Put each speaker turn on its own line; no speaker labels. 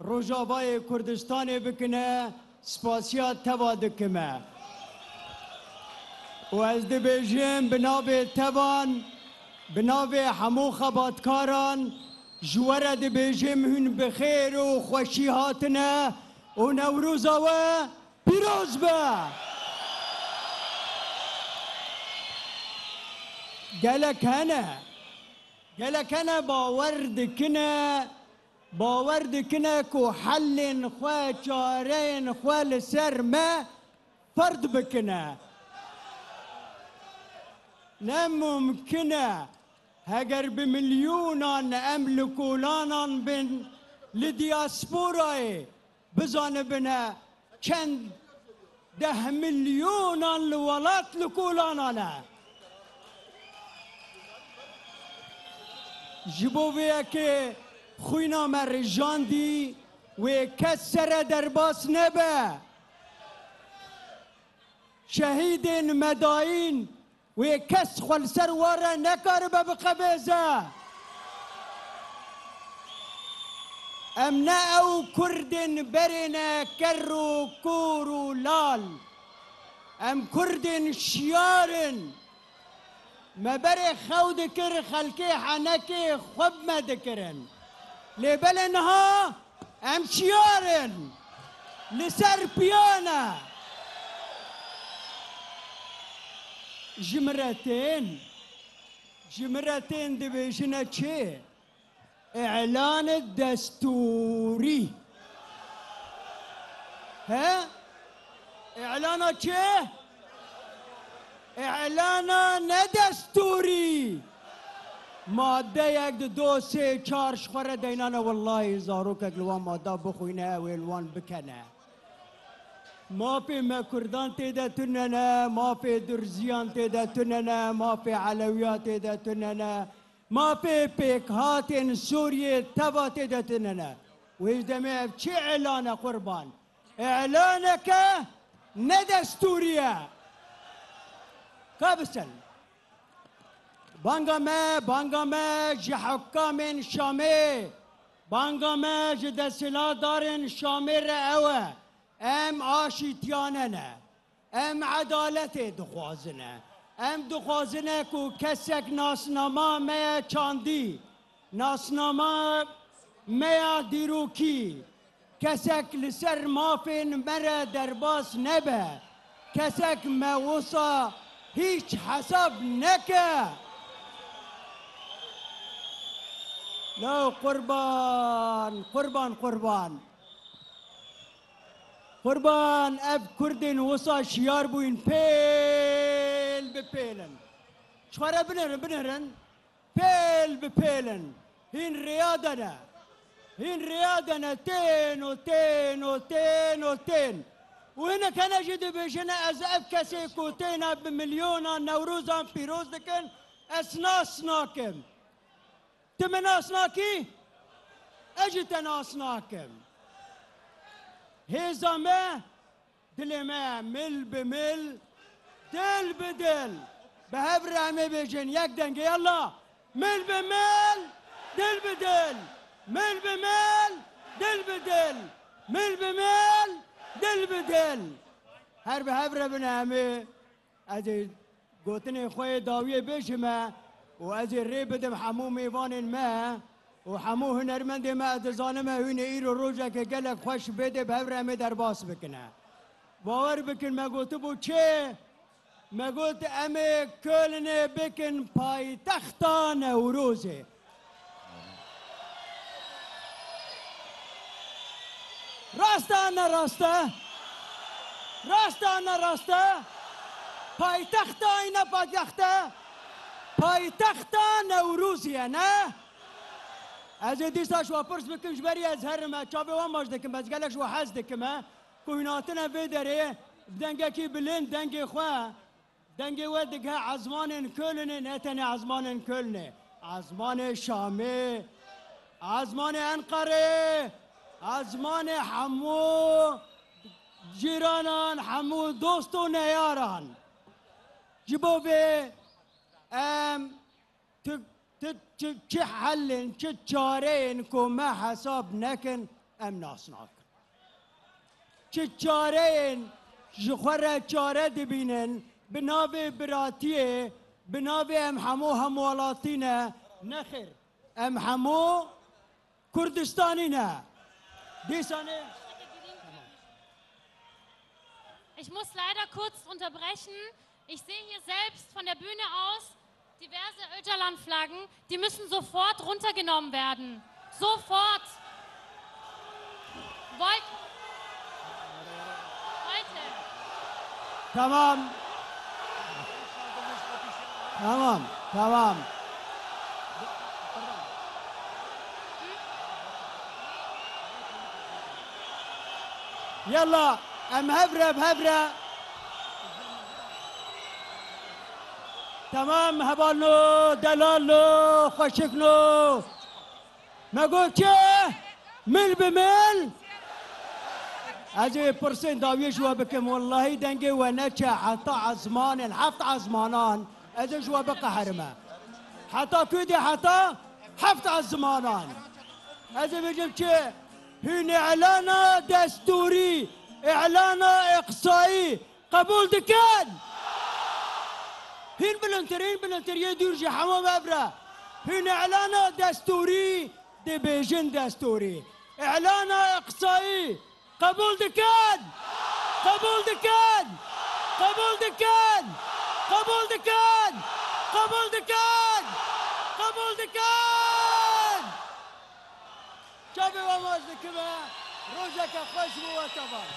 روجاوای کردستان بکنه سپاسیات توا دکمه و از دبیجیم بنابه توان بنابه همو خباتکاران جوره دبیجیم هن بخیر و خوشی هاتنه و نوروزا و پیروز به گلکنه باور دکنه که حل خواه چاره خواه لسر ما فرد بکنه نممکنه اگر بمليونان املكولانان بن لدياسبوراي بزانه بنا چند 10 مليونان لولات لكولانانا جبوه که خوینا مرجاندی و کسر درباس نبه شهید مداین و کس خلصر واره نکاربه بقبیزه امنا او کردن برنا کرو کورو لال ام کردن شیارن ما بره خود کر خلقی حنکی خوب ما دکرن لبلنها ام شیارن لسر پیانا جمرتين دبيشنا چه اعلان دستوري ها اعلان چه اعلان ندستوري ماده یک دو سه چار شخوره دینانه والله زاروکک لوان ماده بخوینه و الوان بکنه ما في ما كردان تيدا تننا ما في درزيان تيدا تننا ما في علويات تيدا تننا ما في بيكهات سوريا تبا تيدا تننا ويجدمي بشي اعلان قربان اعلانك ندستوريا كابسل بانغاما جي حكام شامي بانغاما جي دسلا دارن شامي رأوه ام آشیتیانه ام عدالت دخوازنه ام دخوازنه که کسک ناسنامه میا چاندی ناسنامه میا دیروکی کسک لسر مافین مره درباس نبه کسک موسا هیچ حساب نکه لا قربان اب كردن وصا شيار بوين بيل ببيلن شخارا بنهرن بيل ببيلن هين رياضنا تين وهنا كان جد بيجنا از اب كسي كوتينا بمليون نوروزا بيروز دكن اسناس ناكم تمناس ناكي اجت ناس ناكم هزامه دلما مل بمل دل بدل بهبر عمي بيجن يك دنگ يلا مل بمل دل بدل مل بمل دل بدل مل بمل دل بدل هر بهبر بن عمي ازي قوتني خوي داويه بيجما وازي ريبدم حمو ميوان ما وحمو هنرمند ما دزانمه هون ايرو روجا که گلک خوش بده بهور همه در باس بکنه باور بکن ما گوتو بو چه ما گوت امه کلنه بکن پای تختا نوروزه راسته پای تختا اینا پای تختا نوروزیه نه از دیسا شو پرس بکن جبری از هرم چابه وان ماش دکم بس گلک شو حز دکم کویناتنا وی داره دنگه کی بلند دنگه خواه دنگه و دگه عزمان کلنه نه تنه عزمان کلنه عزمان شامه عزمان انقره عزمان حمو جیرانان حمو دوست و نیاران جبو به چه حلن چه چارهن که ما حساب نکن ام ناسناک چه چارهین جخور چاره دبینن بناو براتیه بناو ام همو هموالاتینه نخیر ام همو کردستانینه دیسانه.
Ich muss leider kurz unterbrechen. Ich sehe hier selbst von der Bühne aus diverse Öcalan-Flaggen. Die müssen sofort runtergenommen werden. Sofort. Heute.
Tamam. Tamam. Tamam. يلا ام هبره بهبره تمام هبالنو دلالو خوشکنو مگو چه مل بمل از پرسین داویه شو بکم والله دنگه و نچه حتی عزمان الحفت عزمانان از شو بقهرمه حتی کدی حتی حفت عزمانان از بجم چه هن اعلان دستوري اعلان اقصائي قبول دكان هن بلنتر يدورجي حمام ابره هن اعلان دستوري دي بيجن دستوري اعلان اقصائي قبول دكان قبول دكان قبول دكان قبول دكان قبول دكان قبول دكان شابي وماز دكما روجك خوش بو وتبار